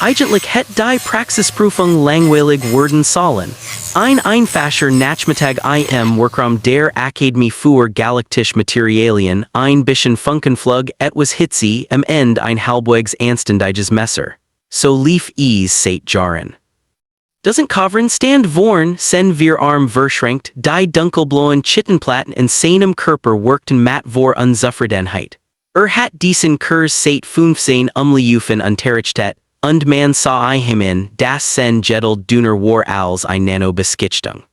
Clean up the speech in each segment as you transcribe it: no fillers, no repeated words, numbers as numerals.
Eigentlich het die Praxisprüfung langweilig worden sollen. Ein einfacher Nachmittag im Workraum der Akademie für galaktische Materialien, ein bisschen Funkenflug etwas Hitze, am Ende ein halbwegs anständiges Messer. So lief es seit Jahren. Doesn't Kovrin stand vorn, sen wir arm verschränkt, die dunkelblauen Chittenplatten in seinem Körper workten matt vor Unzufriedenheit. Hat diesen Kurs seit 15 Umlaufen unterrichtet, und man sah ihm in, das sen Jedel Dünner war als ein Nano-Beskichtung.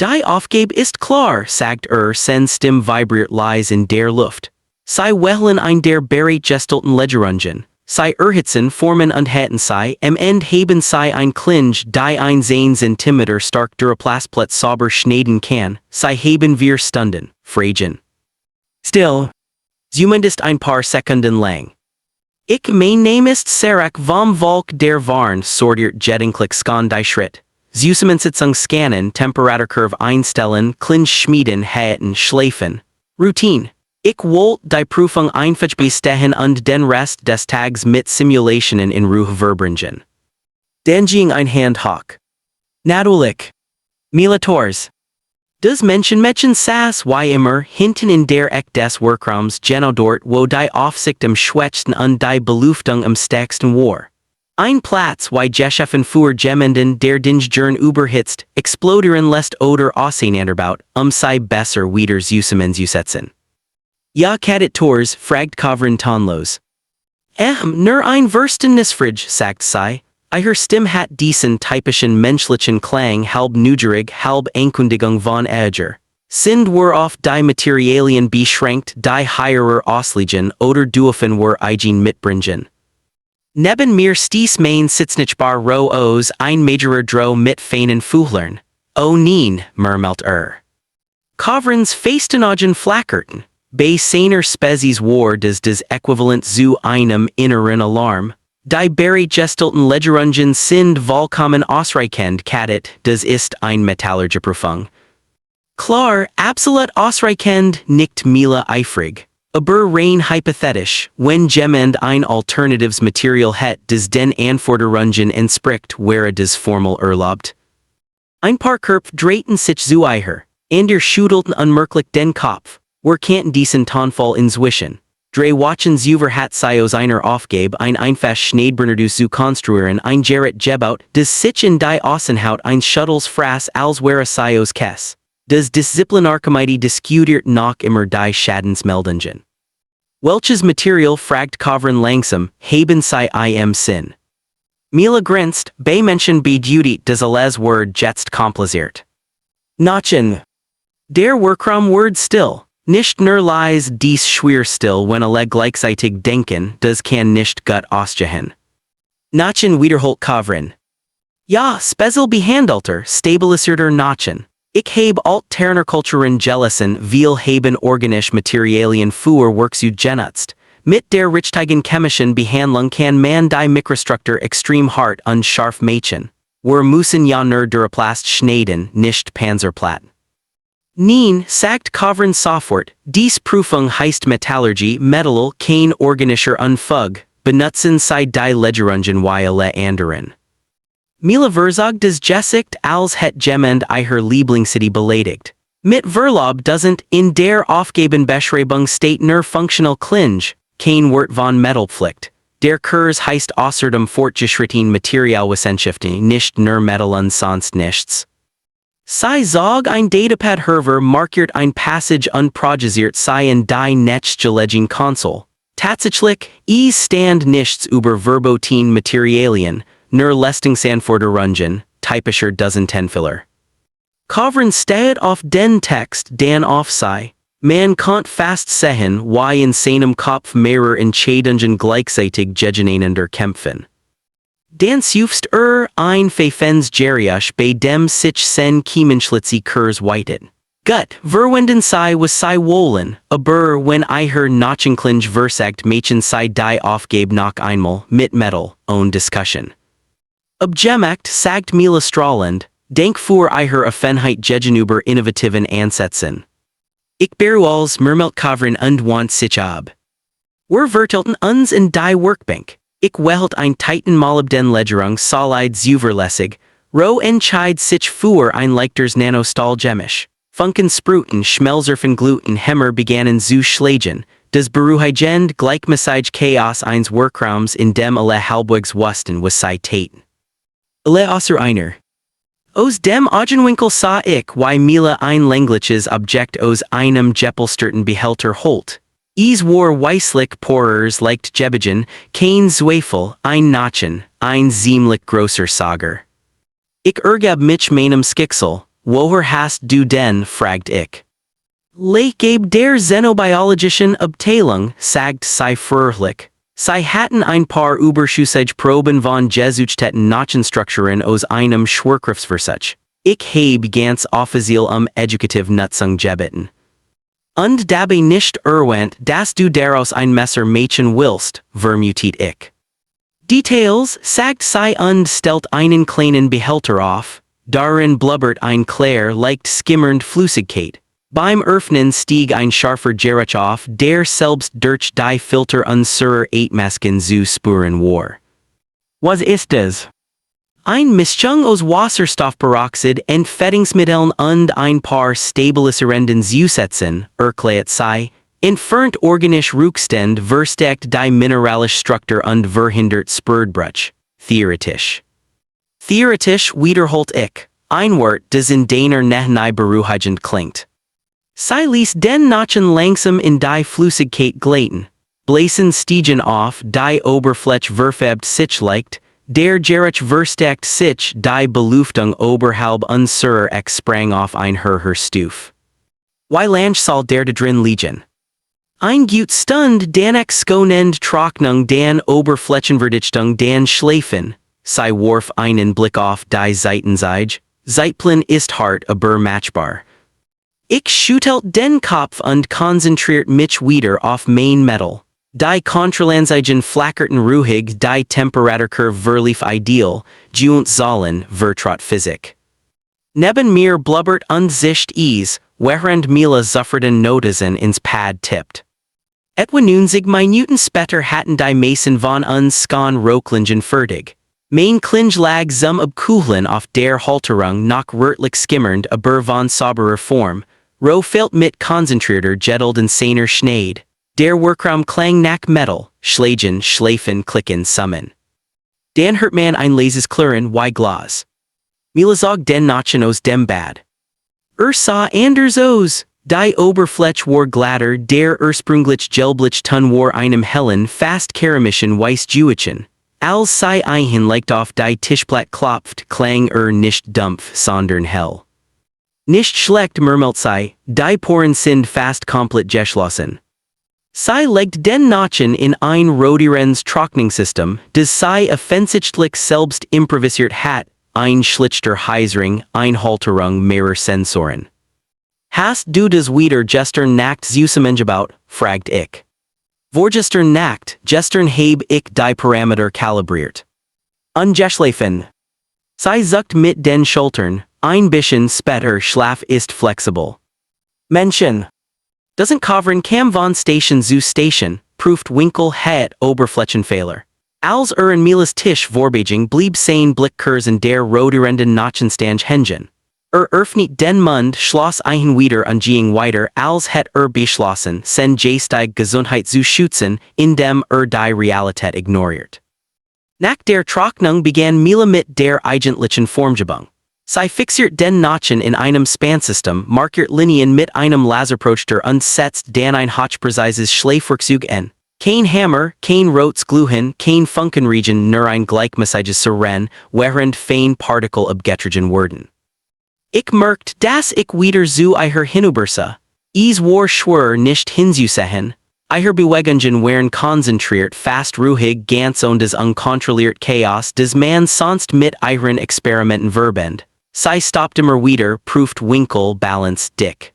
Die Aufgabe ist klar, sagt sen Stimme vibriert leise in der Luft. Sie wehlen ein der bereitgestellten Legerungen. Sie erhitzen Formen und hätten sie, am Ende haben sie ein Klinge, die ein 10 cm stark Duraplastplatte sauber schneiden kann, sie haben wir Stunden, fragen. Still. Zumindest ein paar Sekunden lang. Ich mein Name ist Sarek vom Volk der Warn sortiert Jedenklick scan die Schritt. Zusammensetzung scannen, Temperaturkurve einstellen, Klinge schmieden, hätten, schleifen. Routine. Ich wollte die Prüfung einfach bestehen und den Rest des Tags mit Simulationen in Ruhe verbringen. Dann ging ein Hand hoch. Natürlich. Milators. Das Menschenmädchen saß wie immer hinten in der Ecke des Workraums genau dort, wo die Aufsicht am schwächsten und die Belüftung am stärksten war. Ein Platz wie Geschäften für jemanden, der Dingern überhitzt, explodieren lässt oder auseinanderbaut, sei besser wieder zusammenzusetzen. Ja, Kadit Tors, fragt Kovrin tonlos. Nur ein Verständnisfrage, sagt sie. Ihre Stimme hat diesen typischen menschlichen Klang, halb neugierig, halb Ankündigung von Äger. Sind wir auf die Materialien beschränkt, die higherer auslegen oder dürfen wir eigen mitbringen? Neben mir stieß mein sitznichbar Ro-Os ein majorer Dro mit feinen Fuhlern. Oh nein, murmelt Kovrins Festenaugen flackerten. Bei seiner Spezies war des Äquivalent zu einem inneren Alarm. Die bereitgestellten Legerungen sind vollkommen ausreichend, Kadit, das ist ein metallurgische Prüfung. Klar, absolut ausreichend, nickt Mila eifrig. Aber rein hypothetisch, wenn jemand ein alternatives Material het, das den Anforderungen entspricht, wäre das formal erlaubt. Ein paar Körper drehten sich zu ihr, und schüttelten unmerklich den Kopf. Wir kannten diesen Tonfall inzwischen. Drei Watchen über hat sie aus einer Aufgabe ein einfach Schneidbrenner zu konstruieren, ein Gerät gebaut, das sich in die Außenhaut ein Shuttles fraß als wäre sie aus Kess. Das Disziplinarkomitee diskutiert noch immer die Schadensmeldungen. Welches Material fragt Kovrin langsam, haben sie im Sinn? Mila grinst, bei Menschen bedeutet das alles Wort jetzt kompliziert. Nachen. Der Workraum Word still. Nicht nur leise dies schwer still, wenn alle gleichzeitig denken, das kann nicht gut ausgehen. Nachen wiederholt Kovrin. Ja, speziell behandelter, stabilisierter Nachen. Ich habe Alternerkulturen gelassen, viel haben organische Materialien für Worksu genutzt. Mit der richtigen chemischen Behandlung kann man die Mikrostruktur extrem hart und scharf machen. Wir müssen ja nur Duraplast schneiden, nicht Panzerplatten. Nein, sagt Kovrin sofort, dies Prüfung heißt Metallurgie, Metall, kein organischer Unfug, benutzen sie die Legerungen wie alle anderen. Mila verzog des Gesicht als het jemand ihrer Lieblingscity beleidigt. Mit Verlob doesn't in der Aufgabenbeschreibung steht nur functional Klinge, kein Wort von Metallpflicht. Der Kurs heißt außerdem fortgeschritten Materialwissenschaften, nicht nur Metall und sonst nichts. Sie zog ein Datapad hervor markiert ein Passage unprogisiert sei in die Netzgelegen Console. Tatsächlich, es stand nichts über verboten Materialien, nur Leistungsanforderungen, typischer Dozentenfiller. Kovrin steht auf den Text, dann auf sei. Man konnte fast sehen, wie in seinem Kopf mehrere Entscheidungen gleichzeitig gegeneinander kämpfen. Dan sufst ein Pfeffens Geriach bei dem sich sen Kiemenschlitzi Kurs weitet. Gut, verwenden sei was sei wollen, aber wenn ihr Nachenklinge versagt machen sei die Aufgabe noch einmal, mit Metal, ohne Diskussion. Objemacht, sagt Mila strahlend, denk für ihr Offenheit gegenüber innovativen Ansätzen. Ich beruals murmelt Kovrin und want sich ab. Wir vertelten uns in die Workbank. Ich wehelt ein Titan molybden Legerung solide zuverlässig, Ro entscheid sich für ein leichters Nanostalgemisch. Funken Spruten Schmelzerfen Gluten Hemmer begannen zu schlagen, des Beruhigend gleichmäßig Chaos eines Workraums in dem alle halbwegs wusten was sei Taten. Alle außer einer. Aus dem Augenwinkel sah ich, wie Mila ein längliches Objekt aus einem Geppelsterten Behälter holt. Es war weisslich Porers leicht Jebigen, kein Zweifel, ein Nachen, ein ziemlich großer Sager. Ich ergab mich meinem Skixel, woher hast du denn, fragt ich. Gab der xenobiologischen Abteilung, sagt sie fröhlich. Sie hatten ein paar überschüssige Proben von Jesustätten Nachenstrukturen aus einem Schwerkraftsversuch. Ich habe ganz offiziell educative Nutzung gebeten. Und dabei nicht erwähnt, dass du daraus ein Messer machen willst, vermutet ich. Details, sagt sie und stellt einen kleinen Behälter auf, darin blubbert ein Clair leicht skimmernd Flüssigkeit. Beim Öffnen stieg ein scharfer Geruch auf, der selbst durch die Filter unserer Atmasken zu spüren war. Was ist das? Ein Mischung aus Wasserstoffperoxid, Entfettungsmitteln und ein paar stabilisierenden Zusätzen, erklärt sie, entfernt organisch Rückstände, versteckt die mineralische Struktur und verhindert Spurdbruch. Theoretisch. Theoretisch wiederholt ich, ein Wort, das in deiner Nähe beruhigend klingt. Sie ließ den Nachen langsam in die Flüssigkeit gleiten. Blasen stiegen auf, die Oberfläche verfärbt sich leicht, der Geruch verstärkt sich, die Belüftung oberhalb unserer Eck sprang auf ein höher Stufe. Wie lang soll der da drin liegen? Ein gut Stund, dann exponent Trocknung, dann Oberflächenverdichtung, dann Schleifen. Sie warf einen Blick auf die Seitenseite. Zeitplan ist hart, aber matchbar. Ich schüttelt den Kopf und konzentriert mich wieder auf mein Metal. Die Kontralansigen flackerten ruhig, die Temperaturkurve verlief ideal, und sollen, vertraut Physik. Neben mir blubbert und zischt es, während Mila sofferten Notizen ins Pad tippt. Etwa 90 Minuten später hatten die Mason von uns Skon Roklingen fertig. Mein Klinge lag zum Abkühlen auf der Halterung noch rötlich skimmernd, aber von sauberer Form. Ro fehlt mit konzentrierter Jettelden seiner Schneid. Der Workraum klang nach Metal, Schlagen, Schleifen, Klicken, Summen. Dan hört man ein leises Klirren wie Glas. Mila zog den Nachen aus dem Bad. Sah anders aus. Die Oberfläche war glatter, der ursprünglich gelblich Ton war einem hellen, fast keramischen Weißjuichen. Als sei ein leicht auf die Tischplatte klopft, klang nicht dumpf, sondern hell. Nicht schlecht murmelt sie, die Poren sind fast komplett geschlossen. Sie legt den Nachen in ein rotierens Trocknungssystem, das sie offensichtlich selbst improvisiert hat, ein schlichter Heisring, ein Halterung mehrer Sensoren. Hast du das wieder gestern Nacht zusammengebaut, fragt ich. Vorgestern Nacht, gestern habe ich die Parameter kalibriert. Ungeschlafen. Sie zuckt mit den Schultern, ein bisschen später Schlaf ist flexibel. Menschen. Doesn't covern kam von Station zu Station, prüft Winkel het Oberflächenfehler. Als in Milas Tisch Vorbaging blieb sein Blickkursen der rotierenden Nachenstange hängen. Öffnet den Mund, schloss ein wieder und ging weiter, als het beschlossen, sen geistige Gesundheit zu schützen, indem die Realität ignoriert. Nach der Trocknung begann Mila mit der eigentlichen Formgebung. Sie fixiert den Nachen in einem Spansystem, markiert Linien mit einem Laserprojechter und setzt dann ein hochpräzises Schleifwerkzeug ein. Kein Hammer, kein rotes Glühen, kein Funkenregen, nur ein gleichmäßiges Sirren, während fein Partikel abgetragen wurden. Ich merkt, dass ich wieder zu ihr hinübersa. Es war schwer nicht hinzusehen. Ihre Bewegungen waren konzentriert, fast ruhig, ganz und das unkontrolliert Chaos, das man sonst mit ihren Experimenten verbindet. Sie stoppt immer wieder, prüft Winkel, Balance, dick.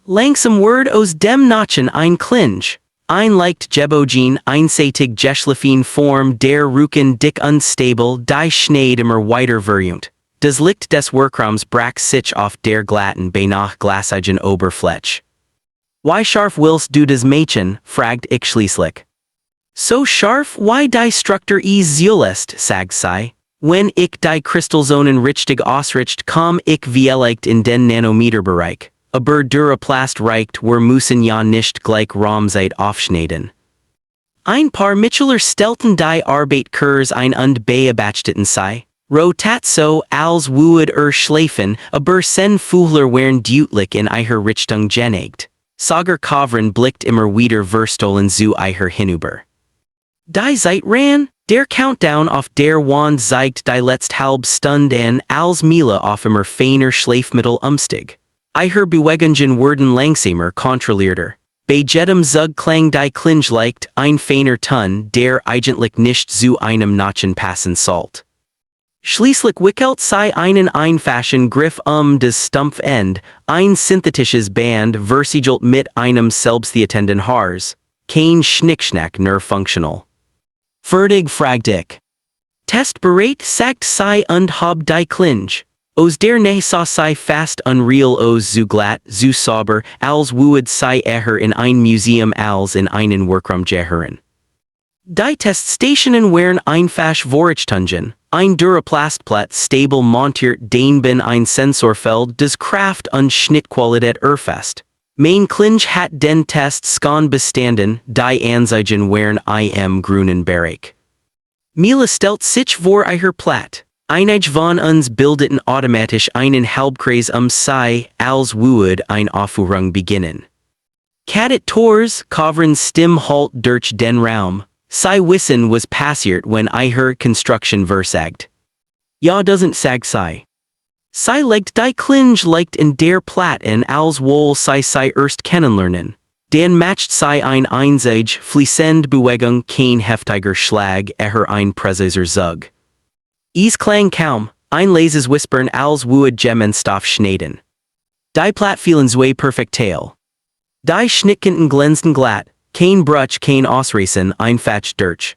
Langsam word aus dem Nachen ein Klinge. Ein leicht gebogen, einseitig geschliffen Form, der Rücken dick unstable, die Schneid immer weiter verjüngt. Das Licht des Workraums brach sich auf der glatten, beinahe glasigen Oberfläche. Wie scharf willst du das Mädchen, fragt ich schließlich. So scharf why die Structur is zuletzt, sagt sie, wenn ich die Kristalzonen richtig ausricht komm ich vielleicht in den Nanometerbereich, aber Duraplast reicht wir müssen ja nicht gleich Raumzeit aufschneiden. Ein paar Micheler stelten die Arbeit Kurs ein und beobachteten sei, rotat so als would schläfen, aber sen Fuhler wären deutlich in ihrer Richtung geneigt. Sager Kavren blickt immer wieder verstohlen zu ihrer hinüber. Die Zeit ran, der Countdown auf der Wand zeigt die letzte halbe Stunde an, als Mila auf immer feiner Schlafmittel umstig. Ihre Bewegungen wurden langsamer kontrollierter. Bei jedem Zug klang die Klinge leicht ein feiner Ton, der eigentlich nicht zu einem Nachen passen sollte. Schließlich wickelt sie einen einfachen Griff das Stumpfende, ein synthetisches Band versiegelt mit einem selbsttheatenden Haars, kein Schnickschnack nur functional. Fertig fragt ich. Test bereit sagt sie und hab die Klinge. Os der Nähe sah sei fast unreal os zu glatt, zu sauber, als would sei in ein Museum als in einen Workraum gehören. Die Teststationen wären einfach Vorrichtungen, ein Duraplastplatte stabil montiert daneben ein Sensorfeld des Kraft und Schnittqualität erfasst. Mein Klinge hat den Test schon bestanden, die Anzeigen wären im grünen Bereich. Mila stellt sich vor ihr Platt. Einige von uns bildeten automatisch einen Halbkreis sei, als would ein Aufführung beginnen. Kadet Tors, Kavren Stimme halt durch den Raum, sei wissen was passiert wenn ihr Construction versagt. Ja doesn't sag sei. Sei legt die Klinge leicht in der Platt an als wohl sei erst kennenlernen. Dan matcht sei ein einzige, fließend Bewegung kein heftiger Schlag ein präziser Zug. Es klang kaum, ein leises Whispern als would Gemenstoff schneiden. Die Platt fielen zwei perfektail. Die Schnittkanten glänzten glatt, kein Bruch kein Ausreißen einfach durch.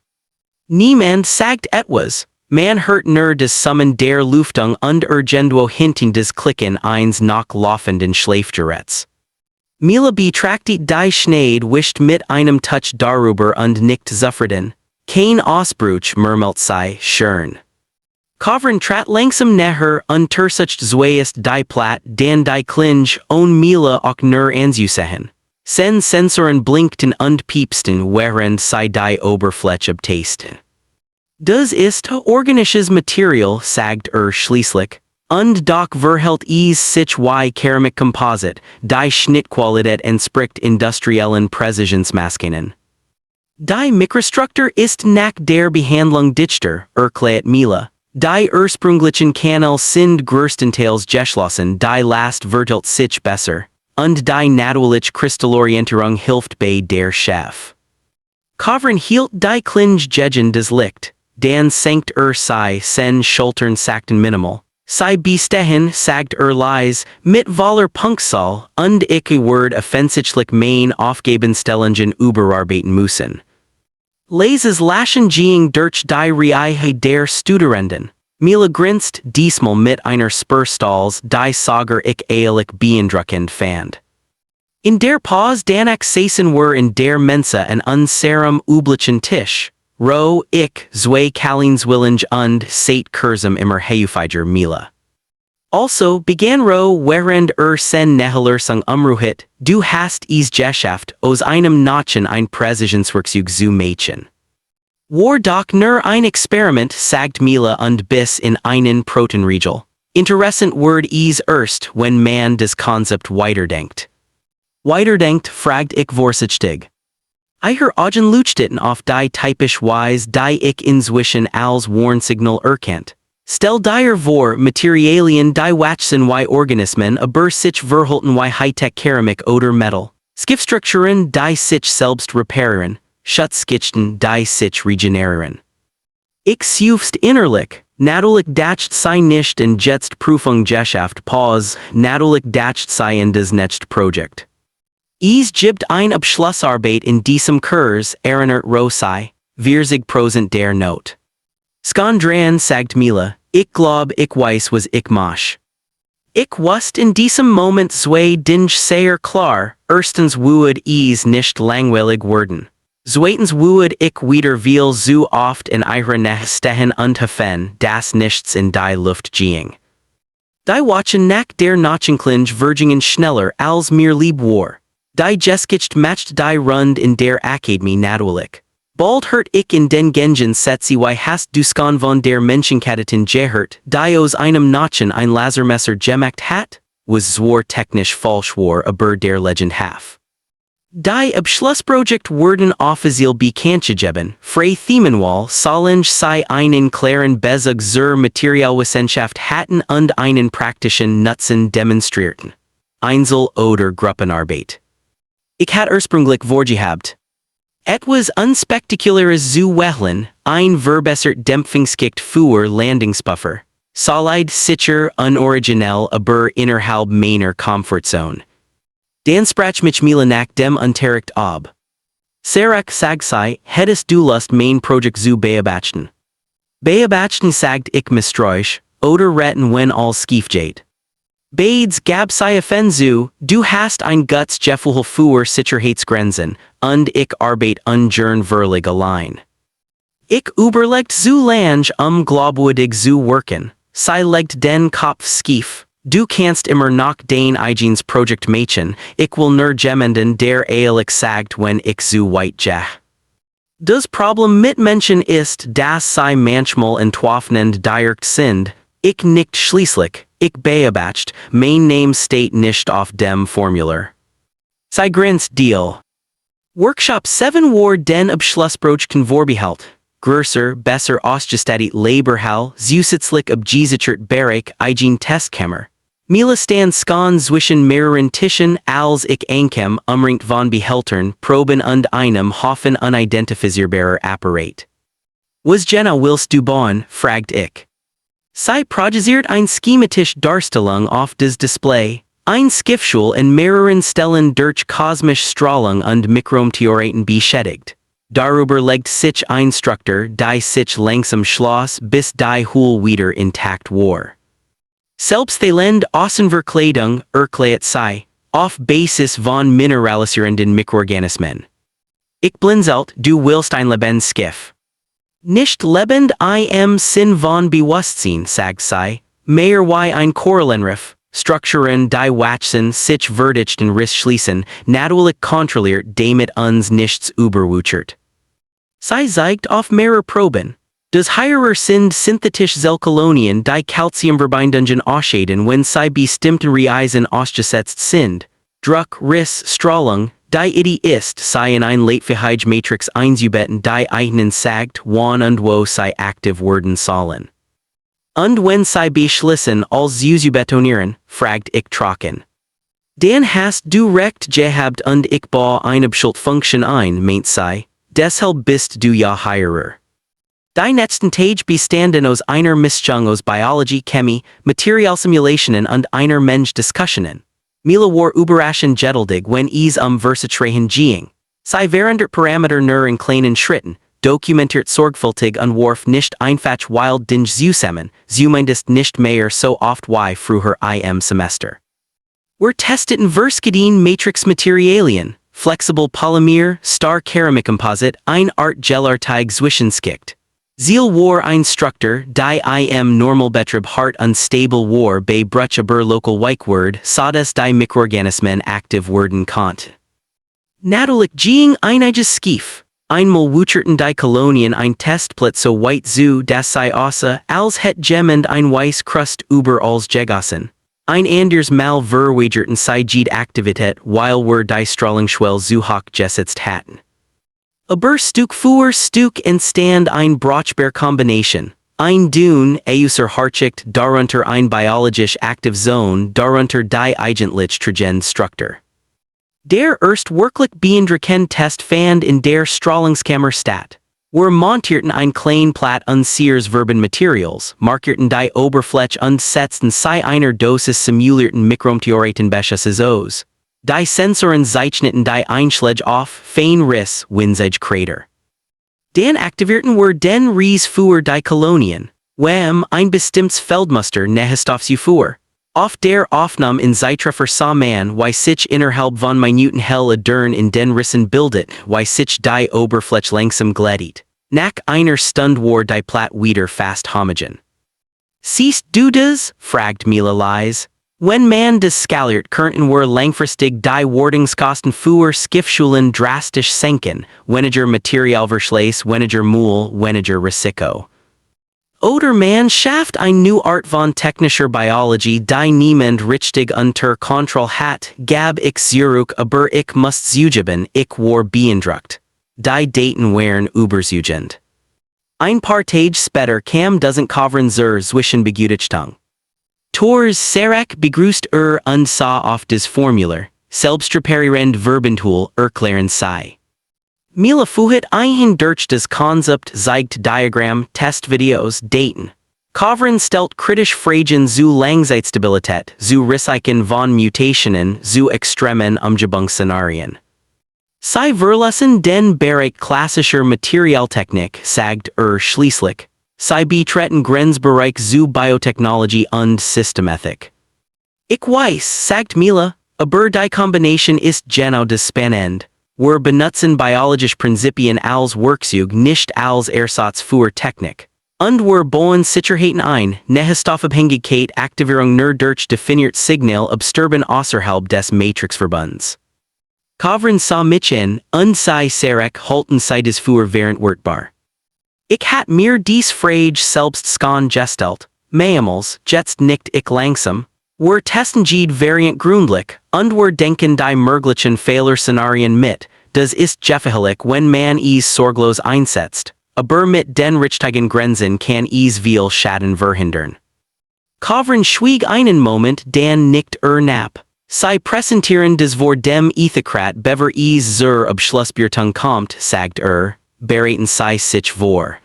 Niemand sagt etwas, man hört nur das Summen der Luftung und irgendwo hinten das Klicken eines noch laufenden Schlafgeräts. Mila betrachtet die Schneid wischt mit einem Touch darüber und nickt zufrieden. Kein Ausbruch murmelt sei, schön. Kavren trat langsam näher und tersucht zuerst die Platt, dann die Klinge und Mila auch nur anzusehen. Sen Sensoren blinkten und piepsten während sie die Oberfläche abtasten. Das ist organisches Material, sagt schließlich, und doch verhält es sich wie Keramik Composite, die Schnittqualität entspricht industriellen Präzisionsmaßstäben. Die Mikrostruktur ist nach der Behandlung dichter, erklärt Mila. Die ursprünglichen Kanäle sind größtenteils geschlossen, die Last verteilt sich besser, und die natürliche Kristallorientierung hilft bei der Chef. Kavren hielt die Klinge gegen das Licht, dann senkt sei sen Schultern sackten minimal. Sei bestechen sagt leise, mit voller Punktzahl, und ich word offensichtlich mein Aufgabenstellungen überarbeiten müssen. Leises Lachen ging durch die Reihe der Studierenden. Mila grinst diesmal mit einer Spurstals, die Sager ich ehrlich beeindruckend fand. In der Pause danach saßen wir in der Mensa an unserem üblichen Tisch. Ro, ich, zwei Kallingswilling und seit kurzem immer HFY Mila. Also begann Ro während sen Nehelerung umruhit, du hast es geschafft, aus einem Nachen ein Präzisionswerkzeug zu Mädchen. War doch nur ein Experiment, sagt Mila und bis in einen Protonriegel. Interessant word es erst, wenn man das Konzept weiterdenkt. Weiterdenkt, fragt ich vorsichtig. Ihr Augen leuchteten auf die typisch Weise, die ich inzwischen als Warnsignal erkennt. Stell dir vor, Materialien die wachsen wie Organismen, aber sich verhalten wie Hightech Keramik oder Metal. Skiftstrukturen die sich selbst reparieren, Schutzschichten die sich regenerieren. Ich seufzt innerlich, natürlich dacht sei nicht in jetzt Prüfung geschafft Pause, natürlich dacht sei in das nächste Projekt. Es gibt ein Abschlussarbeit in diesem Kurs, erinnert Ro sei, wir sich prosent der Not. Skandran sagt Mila, ich glaub ich weiß was ich mach. Ich wusste in diesem Moment zwei Dinge sehr klar, erstens would es nicht langweilig werden. Zweitens woed ich wieder viel zu oft in ihrer Nähe stehen und hoffen, dass nichts in die Luft ging. Die Watchen nach der Nachklinge Vergingen schneller als mir lieb war. Die Geschichte macht die Rund in der Akademie natürlich. Bald hört ich in den Gengen Setzi wie hast du von der Menschenkattin gehört, die aus einem Nachen ein Lasermesser gemacht hat? Was zwar technisch falsch war, aber der Legend haf. Die Abschlussprojekt wurden offiziell bekannt gegeben, frei Themenwahl, solange sie einen klaren Bezug zur Materialwissenschaft hatten und einen praktischen Nutzen demonstrierten. Einzel- oder Gruppenarbeit. Ich hatte ursprünglich vorgehabt. Etwas unspektakuläres zu wählen, ein verbessert Dämpfungsgicht für Landingspuffer. Solide sicher unoriginell aber innerhalb meiner Comfortzone. Dan sprach mich nach dem Unterricht ab. Sarach sagsei, hättest du Lust mein Projekt zu beobachten. Beobachten sagt ich misstrauisch, oder retten wenn alles schief geht. Bades gab sei zu, du hast ein Guts Gefühl für Sicherheitsgrenzen, und ich arbeit ungern verlig allein. Ich überlegt zu lange glaubwürdig zu wirken, sei legt den Kopf schief. Du kannst immer noch dein eigenes Projekt machen, ich will nur jemanden der ehrlich sagt wenn ich zu weit gehe. Das Problem mit Menschen ist, dass sie manchmal entwaffnend direkt sind, ich nicht schließlich, ich beobacht, mein Name steht nicht auf dem Formular. Sie grenzt deal. Workshop 7 war den Abschlussprojekten vorbehalt. Größer, besser ausgestattet Laborhall, zusätzlich abgesichert Bereich, eigen Testkammer. Mila stand skan zwischen mehreren Tischen als ich ankem umringt von Behältern, Proben und einem Haufen unidentifizierbarer Apparat. Was Jenna willst du bauen, fragt ich. Sie projisiert ein schematisch Darstellung auf das Display, ein Schiffschul in mehreren Stellen durch kosmische Strahlung und Mikrometeoriten beschädigt. Darüber legt sich ein Struktur, die sich langsam schloss, bis die Hull wieder intakt war. Selbst die Außenverkleidung erklärt sei, auf Basis von mineralisierenden Mikroorganismen. Ich blinzelt, du willst ein lebendiges Schiff. Nicht lebend im Sinn von Bewusstsein, sagt sei, mehr wie ein Korallenriff, Strukturen die Wachsen sich verdichten Riss schließen, natürlich kontrolliert damit uns nichts überwuchert. Sei zeigt auf mehrere Proben. Das Hierer sind synthetisch Zellkolonien die Calciumverbindungen ausscheiden wenn sie bestimmten Reisen ausgesetzt sind. Druck, Riss, Strahlung, die Idee ist, sie in ein Leitfähigkeitsmatrix einzubetten die eigenen sagt, wann und wo sie aktiv werden sollen. Und wenn sie beschließen, als zu betonieren, fragt ich trocken. Dann hast du recht gehabt und ich baue eine Beschultfunktion ein, meint sie, deshalb bist du ja Hierer. Die letzten Tage bestanden aus einer Mischung aus Biologie, Chemie, Materialsimulationen und einer Mensch-Diskussionen. Mila war überraschend geduldig wenn es Versatrahen ging. Sie verändert Parameter nur in kleinen Schritten, dokumentiert sorgfältig und warf nicht einfach wild Dinge zusammen, zumindest nicht mehr so oft wie früher im Semester. Wir testeten verschiedene Matrix-Materialien, Flexible Polymer, Star Keramikcomposite, eine Art Gelartig Zwischenschicht. Ziel war ein Struktur, die im Normalbetrieb hart unstable war bei Bruch aber local weichword, sodass die Mikroorganismen aktiv werden konnte. Natürlich ging einiges schief. Einmal wucherten die Kolonien ein Testplatz so weit zu, dass sie außer, als het jemand ein weiß Krust über als gegossen. Ein anders Mal verwegerten sie jede Aktivität, weil wir die Strahlungsschwelle zu hoch gesetzt hatten. Aber Stück für Stück entstand ein brauchbare Kombination. Ein Dune, außer Hartschicht, darunter ein biologisch aktiv Zone, darunter die eigentlich tragende Struktur. Der erst wirklich beeindruckende Test fand in der Strahlungskammer statt. Wir montierten ein klein Platt unseres Verbenmaterials, markierten die Oberfläche und setzten sie einer Dosis simulierten Mikrometeoriten Beschuss aus. Die Sensoren zeichneten die Einschläge auf, fein Riss, winzige Krater. Dann aktivierten wir den Ries für die Kolonien, ein bestimmtes Feldmuster nächst auf sie fuhr. Auf der Aufnahme in Zeitreffer sah man, wie sich innerhalb von Minuten hell adern in den Rissen bildet, wie sich die Oberfläche langsam glättet. Nach einer Stunde war die Platte wieder fast homogen. Siehst du das? fragt Mila leise. Wenn man das skaliert, könnten wir langfristig die Wartungskosten für Schiffsschulen drastisch senken, weniger Materialverschleiß, weniger Müll, weniger Risiko. Oder man schafft eine neue Art von technischer Biologie, die niemand richtig unter Kontrolle hat, gab ich zurück, aber ich muss zugeben, ich war beeindruckt. Die Daten waren überzeugend. Ein paar Tage später kam das Kavern zur Zwischenbegrüßung. Tors Sarek begrüßt und sah auf das Formular, selbstreparierend Verbentool erklären sei. Mila fuhet ein durch das Konzept zeigt Diagramm, Testvideos, Daten. Kavern stellt kritisch Fragen zu Langzeitstabilität, zu Risiken von Mutationen, zu extremen Umgebungsszenarien. Sie verlassen den Bereich klassischer Materialtechnik, sagt schließlich. Sie betreten Grenzbereich zu Biotechnologie und Systemethik. Ich weiß, sagt Mila, aber die Kombination ist genau das Spannend. Wir benutzen biologische Prinzipien als Werkzeug, nicht als Ersatz für Technik. Und wir bauen Sicherheiten ein, Nährstoffabhängigkeit, Aktivierung nur durch definiert Signal absterben außerhalb des Matrixverbunds. Kavern sah mich an, und sie Sarek halten sie das für verantwortbar. Ich hat mir dies Frage selbst schon gestellt, mehrmals, jetzt nicht ich langsam. Wir testen jede Variant gründlich, und wir denken die möglichen Fehlerszenarien mit, das ist gefährlich, wenn man es sorglos einsetzt, aber mit den richtigen Grenzen kann es viel Schaden verhindern. Kavern schwieg einen Moment, dann nickt nap. Sie präsentieren das vor dem Ethikrat bever es zur Abschlussbiertung kommt, sagt beraten sie sich vor.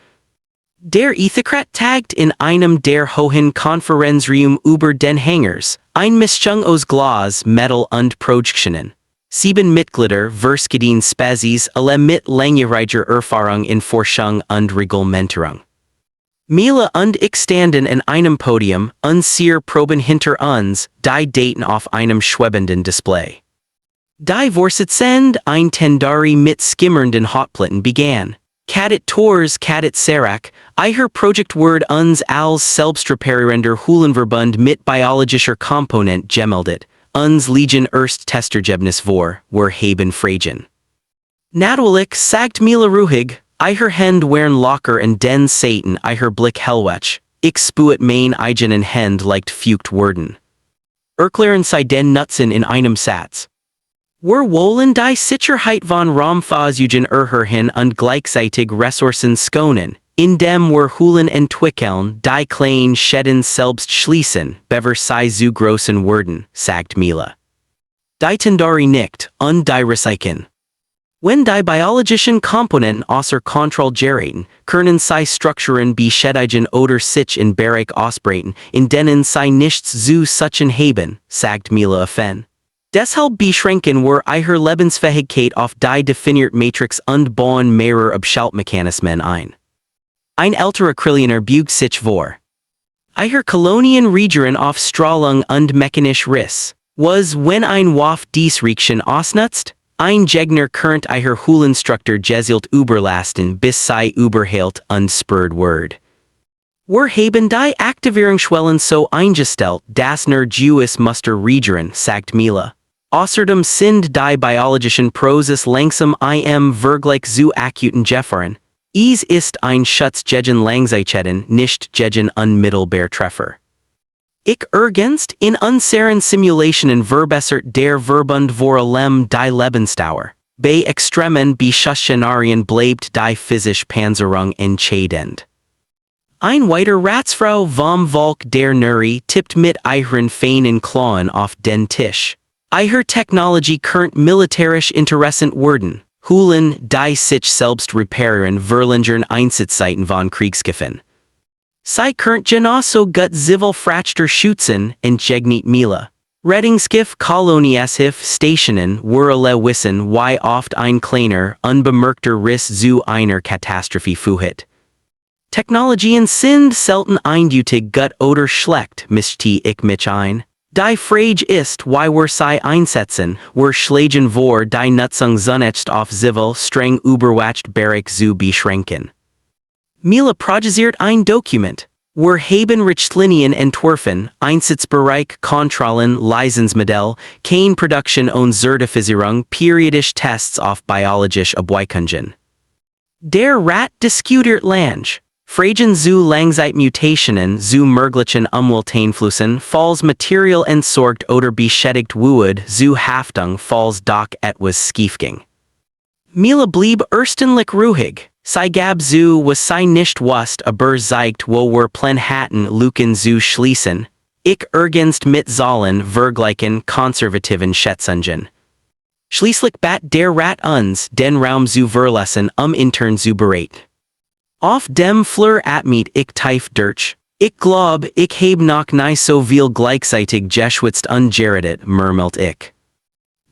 Der Ethikrat tagt in einem der hohen Konferenzraum über den Hangars, ein Mischung aus Glas, Metall und Projektionen. 7 Mitglieder verschieden Spezies, alle mit langjähriger Erfahrung in Forschung und Reglementierung. Mila und ich standen in einem Podium, und sie proben hinter uns, die Daten auf einem schwebenden Display. Die Vorsitzende ein Tendari mit skimmernden Hotplatten begann. Kadet Tors Kadet Sarak, ihr Projekt wird uns als selbstreparierender Hulenverbund mit biologischer Komponent gemeldet, uns liegen erst Testergebnis vor, wir haben Fragen. Natürlich, sagt Mila ruhig, ihr Hände wären locker und den Satan ihr Blick hellwach, ich spuet mein eigenen Hand leicht fugt worden. Erklären sie den Nutzen in einem Satz. Wir wollen die Sicherheit von Raumfahrzeugen erhöhen und gleichzeitig Ressourcen schonen, indem wir Hulen entwickeln, die kleinen Schäden selbst schließen, bever sie zu großen werden, sagt Mila. Die Tendari nickt, und die Risiken. Wenn die biologischen Komponenten außer Kontrolle geraten, können sie Strukturen beschädigen oder sich in Bereich ausbreiten, in denen sie nichts zu suchen haben, sagt Mila offen. Deshalb beschränken wir ihre Lebensfähigkeit auf die definierte Matrix und bauen mehrere Abschaltmechanismen ein. Ein älterer Krillioner bügt sich vor. Ihre Kolonien reagieren auf Strahlung und mechanisch Riss. Was, wenn ein Waffe dies Reaktion ausnutzt? Ein Gegner könnt ihr Hulenstruktur gezielt überlasten, bis sie überhält und spurred wird. Wir haben die Aktivierungsschwellen so eingestellt, dass nur Jewish Muster reagieren, sagt Mila. Außerdem sind die biologischen Prozess langsam im Vergleich zu akuten Gefahren. Es ist ein Schutz gegen Langzeitschäden, nicht gegen unmittelbar Treffer. Ich ergänzt, in unseren Simulationen verbessert der Verbund vor allem die Lebensdauer. Bei extremen Beschusszenarien bleibt die physische Panzerung entscheidend. Ein weiter Ratsfrau vom Volk der Nuri tippt mit ihren feinen Klauen auf den Tisch. Ihre Technologie könnt militärisch interessant werden. Hulen, die sich selbst reparieren, verlangern Einsatzzeiten von Kriegsschiffen. Sie könnt genauso gut Zivilfrachter schützen, entgegnet Mila. Rettungsschiff Kolonieshilfe Stationen alle wissen, wie oft ein kleiner, unbemerkter Riss zu einer Katastrophe führt. Technologien sind selten eindeutig gut oder schlecht, mischte ich mich ein. Die Frage ist, wie wir sie einsetzen, wir schlagen vor die Nutzung zunächst auf Zivel streng überwacht zu beschränken. Mila projisiert ein Dokument. Wir haben Richtlinien entworfen, Einsatzbereich Kontrollen, Lizenzmodell, keine Produktion und Zertifizierung, periodisch Tests auf biologisch Abweichungen. Der Rat diskutiert lange. Fragen zu Langzeitmutationen zu möglichen Umwelteinflüssen, falls Material entsorgt oder beschädigt wurde, zu Haftung, falls doch etwas schiefging. Mila blieb erstens ruhig. Sie gab zu, was sie nicht wusste, aber zeigt, wo wir Plan hatten, Lücken zu schließen. Ich ergänzt mit sollen vergleichen konservativen Schätzungen. Schließlich bat der Rat uns, den Raum zu verlassen, intern zu bereit. Auf dem Flur atmet ich tief durch. Ich glaub, ich hab noch nie so viel gleichzeitig geschwitzt und geredet, murmelt ich.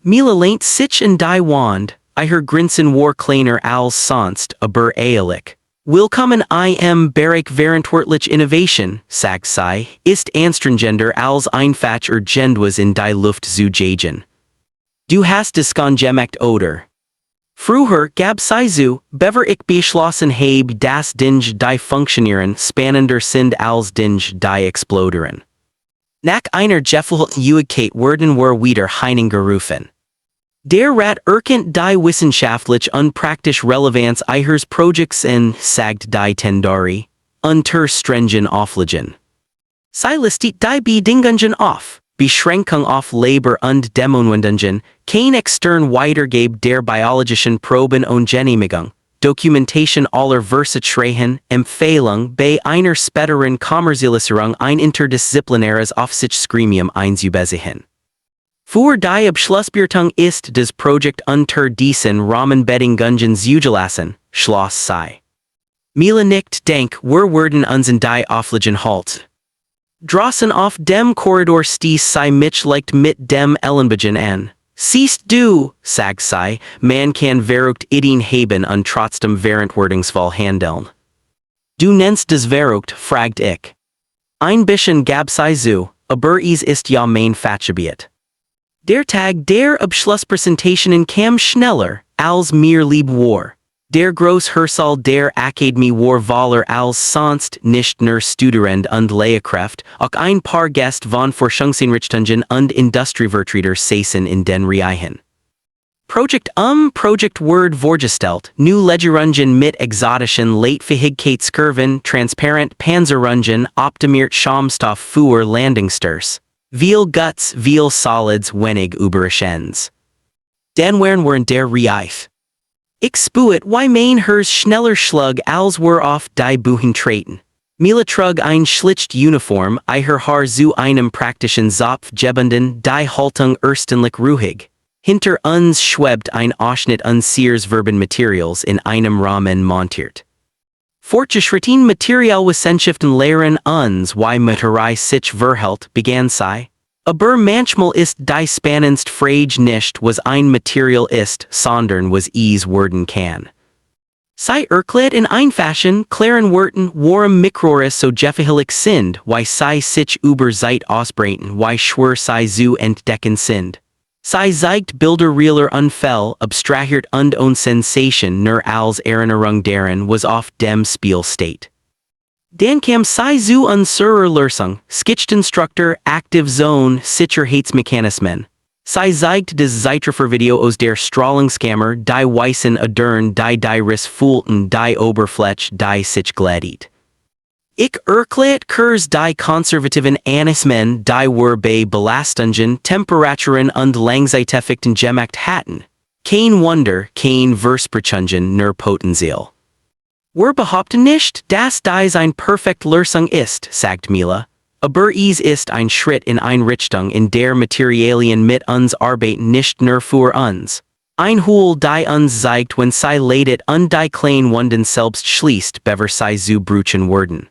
Mila lehnt sich in die Wand, ihr Grinsen war kleiner als sonst, aber ehrlich. Willkommen im Bereich verantwortlich Innovation, sagt sie, ist anstrengender als einfach irgendwas in die Luft zu jagen. Du hast es gemerkt oder? Früher gab sie zu, bever ich beschlossen habe, dass Dinge die funktionieren spannender sind als Dinge die explodieren. Nach einer gefällten Uigkeit werden wir wieder hineingerufen. Der Rat erkennt die wissenschaftlich und praktisch Relevanz ihres Projekts in, sagt die Tendari, unter strengen Auflagen. Sie listet die Bedingungen auf. Beschränkung auf Labor und Demonwendungen, kein extern Weitergabe der biologischen Proben und Genehmigung, Dokumentation aller Versuchsreihen, Empfehlung bei einer späteren Kommerzialisierung ein interdisziplinäres Aufsichtsgremium einzubeziehen. Für die Abschlussbewertung ist das Projekt unter diesen Rahmenbedingungen zugelassen, schloss sie. Mila nickt, denk, wir werden uns in die Auflagen halten. Draußen auf dem Korridor stieß sie mich leicht mit dem Ellenbogen an. Siehst du, sagt sie, man kann verrückt Ideen haben und trotzdem verantwortungsvoll handeln. Du nennst das verrückt, fragt ich. Ein bisschen gab sie zu, aber es ist ja mein Fachgebiet. Der Tag der Abschlusspräsentationen kam schneller, als mir lieb war. Der Großhörsaal der Akademie war voller als sonst, nicht nur Studierend und Lehrkräfte, auch ein paar Gäste von Forschungseinrichtungen und Industrievertreter saßen in den Reihen. Projekt Word vorgestellt, nu Legerungen mit exotischen Leitfähigkeitskurven, transparent Panzerungen, optimiert Schaumstoff für Landungssters. Viel Guts, viel Solids, wenig Überraschens. Den waren der Reif. Ich spuet wie mein Herz schneller schlug als wir auf die Buchen treten. Mila trug ein schlicht Uniform, ihr Haar zu einem praktischen Zopf gebenden, die Haltung erstlich ruhig. Hinter uns schwebt ein Ausschnitt unseres Verbenmaterials in einem Rahmen montiert. Fortgeschritten Materialwissenschaften lehren uns, wie Materie sich verhält, begann sie. Aber manchmal ist die spannendste Frage nicht, was ein Material ist, sondern was es werden kann. Sie erklärt in einfachen, klaren Worten, warum Mikroris so gefährlich sind, wie sie sich über Zeit ausbreiten, wie schwer sie zu entdecken sind. Sie zeigt Bilder realer Unfälle, abstrahiert und Sensation nur als Erinnerung daran, was auf dem Spiel steht. Dann kam sie zu unserer Lösung, Skizzinstruktor, Active Zone, Sicherheitsmechanismen. Sie zeigt das Zeitraffer-Video aus der Strahlungskammer, die weißen Adern, die Riss fühlten, die Oberfläche, die sich glättet. Ich erklärt kurz die konservativen Anismen, die wir bei Belastungen, Temperaturen und Langzeiteffekten gemacht hatten. Kein Wunder, kein Versprechungen, nur Potenzial. Wir behaupten nicht, dass dies ein perfekt Lösung ist, sagt Mila. Aber es ist ein Schritt in eine Richtung, in der Materialien mit uns arbeiten, nicht nur für uns. Ein Hul, die uns zeigt, wenn sie leidet und die kleinen Wunden selbst schließt, bever sie zu brüchen werden.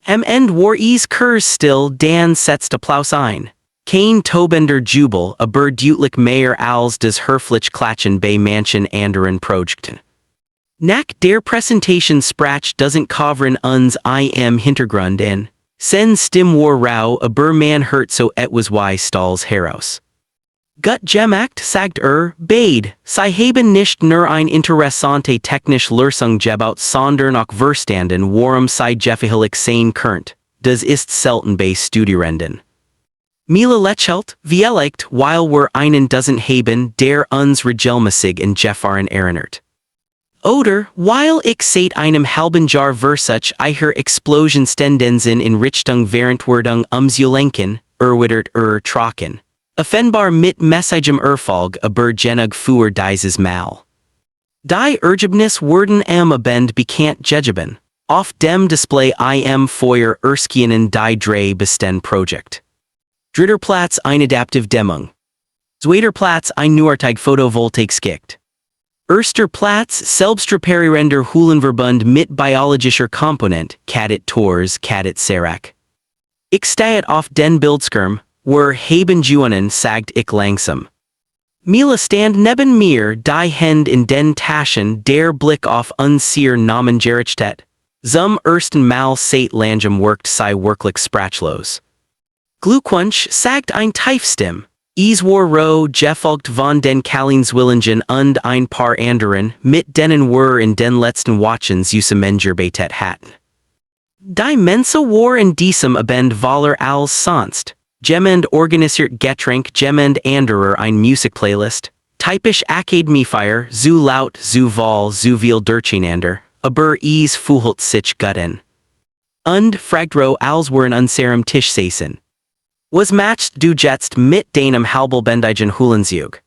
Am Ende war es kurz still, dann setzt Applaus ein. Kein tobender Jubel, aber deutlich mehr als das höfliche Klatschen bei manchen anderen Projekten. Nach der Präsentation sprach doesn't covern uns im Hintergrund in. Sen stim war rau aber man hurt so etwas y stalls heraus. Gut gemacht sagt bade, sie haben nicht nur ein interessante technisch Lösung gebaut sondern auch verstanden warum sie gefährlich sein könnt, das ist selten bei Studierenden. Mila lächelt, vielleicht, weil wir einen doesn't haben, der uns regelmäßig in Gefahren erinnert. Oder, weil ich seit einem halben Jahr versuch eicher Explosionstendenzen in Richtung Verantwortung umzulenken, erwittert trocken. Offenbar mit Messagem Erfolg aber genug für dieses Mal. Die Ergebnis wurden am Abend bekannt gegeben. Auf dem Display im Feuer erskinen die drei besten Projekt. Dritter Platz eine adaptive Dämmung. Zweiter Platz ein neuartig Photovoltaik-Skikt. Erster Platz Selbstreparierender Höhlenverbund mit biologischer Komponent, Kadit Tors, Kadit Serak. Ich stehe auf den Bildschirm, wir haben Juanen sagt ich langsam. Mila stand neben mir, die Hände in den Taschen, der Blick auf unser Namen gerichtet. Zum ersten Mal seit langem workt sie wirklich sprachlos. Glückwunsch sagt ein Tiefstim. Es war roh gefolgt von den Kallingswillingen und ein paar anderen, mit denen wir in den letzten Wochen zusammengearbeitet hatten. Die Mensa war in diesem Abend voller als sonst. Jemand organisiert Getränk, jemand anderer ein Musikplaylist. Typisch Akademiefeier, zu laut, zu voll, zu viel durcheinander, aber es fühlt sich gut an. Und fragt roh als wir in unserem Tisch saßen. Was matcht du jetzt mit deinem halbelbendigen Höhlenzug?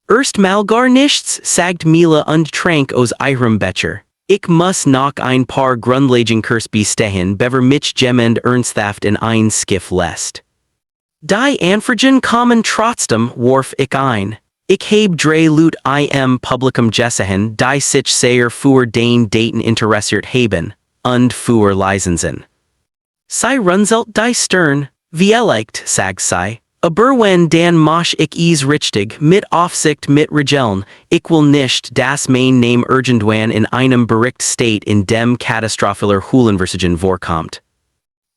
Erstmal gar nichts, sagt Mila und trank aus ihrem Becher. Ich muss noch ein paar Grundlagenkurs bestehen, bever mich jemand ernsthaft in ein Skiff lässt. Die Anfragen kommen trotzdem, warf ich ein. Ich habe drei Leute im Publikum gesehen, die sich sehr für den Daten interessiert haben, und für Lizenzen. Sie runzelt die Stirn. Vielleicht, sagt sie, aber wenn dann mach ich es richtig, mit Aufsicht mit Regeln, ich will nicht, dass mein Name irgendwann in einem Bericht steht in dem katastrophaler Höhlenversigen vorkommt.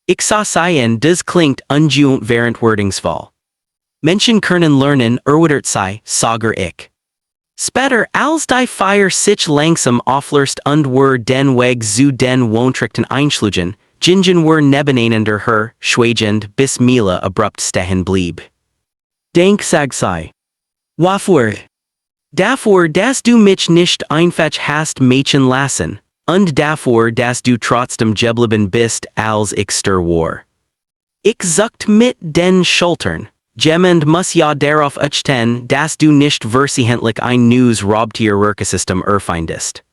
Ich sah sie das klingt ungewohnt verantwortungsvoll. Menschen können lernen, erwidert sie, sage ich. Später als die Feier sich langsam auflöst und wir den Weg zu den Wohntrichten einschlugen, gingen wir nebeneinander her, schweigend, bis Mila abrupt stehen blieb. Denk sagt sie. Waffe. Dafür, dass du mich nicht einfach hast Mädchen lassen, und dafür, dass du trotzdem geblieben bist, als ich stir war. Ich zuckt mit den Schultern. Jemand muss ja darauf achten, dass du nicht versehentlich ein neues Raubtierwerkesystem erfindest.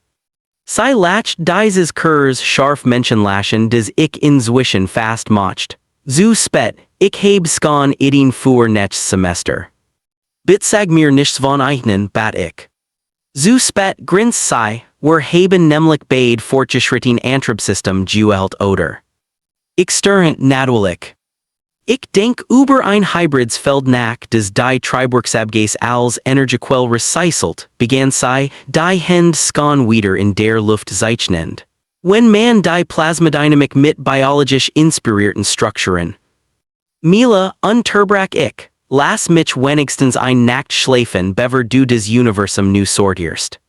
Sie lacht dieses Kurs scharf Menschenlachen das ich inzwischen fast macht. Zu spät, ich heb schon ideen für nächstes Semester. Bitte sag mir nichts von Eichnen, bat ich. Zu spät grinst sie, wir haben nämlich beide fortgeschritten Antriebssystem geübt oder. Ich stirrend natürlich. Ich denk über ein Hybridsfeld nach, das die Treibwerksabgas als Energiequelle recycelt, begann sie, die Hände schon wieder in der Luft zeichnend. Wenn man die Plasmadynamik mit biologisch inspirierten Strukturen. Mila, unterbrach ich, lass mich wenigstens ein Nacht schläfen, bever du das Universum nu sortierst.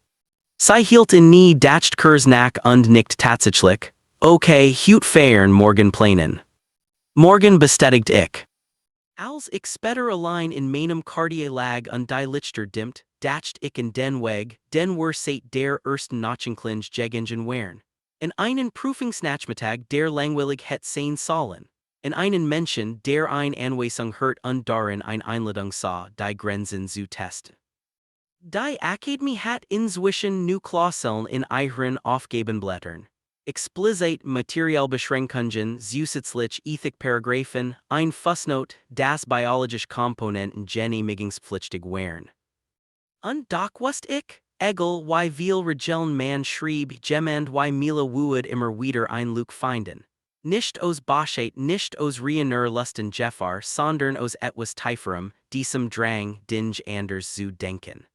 Sie hielt in nie dacht Kurs nach und nickt tatsächlich. Okay, hut feiern morgen planen. Morgen bestätigt ich. Als ich später allein in meinem Quartier lag und die Lichter dimmt, dacht ich in den Weg, den wir seit der ersten Nachtklinge gegen wären. In einen Prüfungsnachmittag der langweilig het sein sollen. In einen Menschen, der ein Anweisung hört und darin ein Einladung sah, die Grenzen zu testen. Die Akademie hat inzwischen nu Klauseln in ihren Aufgabenblättern. Explicit Materialbeschränkungen zusätzlich Ethikparagraphen, ein Fußnote, das biologische Komponenten genehmigungspflichtig wären. Und doch wusste ich, egal wie viel Regeln man schrieb, jemand wie Mila would immer wieder ein Lück finden. Nicht aus Bosheit, nicht aus reiner Lusten Gefahr, sondern aus etwas tieferem, diesem Drang, dinge anders zu denken.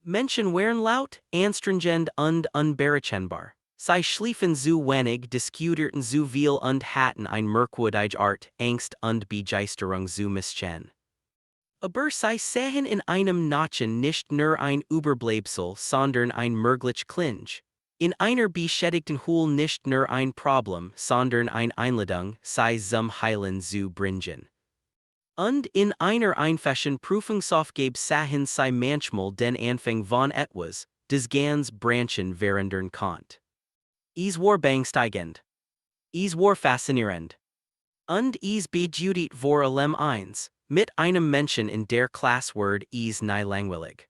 Menschen wären laut, anstrengend und unberechenbar. Sie schliefen zu wenig, diskutierten zu viel und hatten ein merkwürdige Art, Angst und Begeisterung zu mischen. Aber sie sehen in einem Nachen nicht nur ein Überbleibsel, sondern ein möglich Klinge. In einer beschädigten Hul nicht nur ein Problem, sondern eine Einladung, sie zum Heilen zu bringen. Und in einer einfachen Prüfungsaufgabe sahen sie manchmal den Anfang von etwas, des ganz Branchen verändern konnte. Es war beängstigend. Es war faszinierend. Und es bedeutete vor allem eins, mit einem Menschen in der Klasse ward es nie langweilig.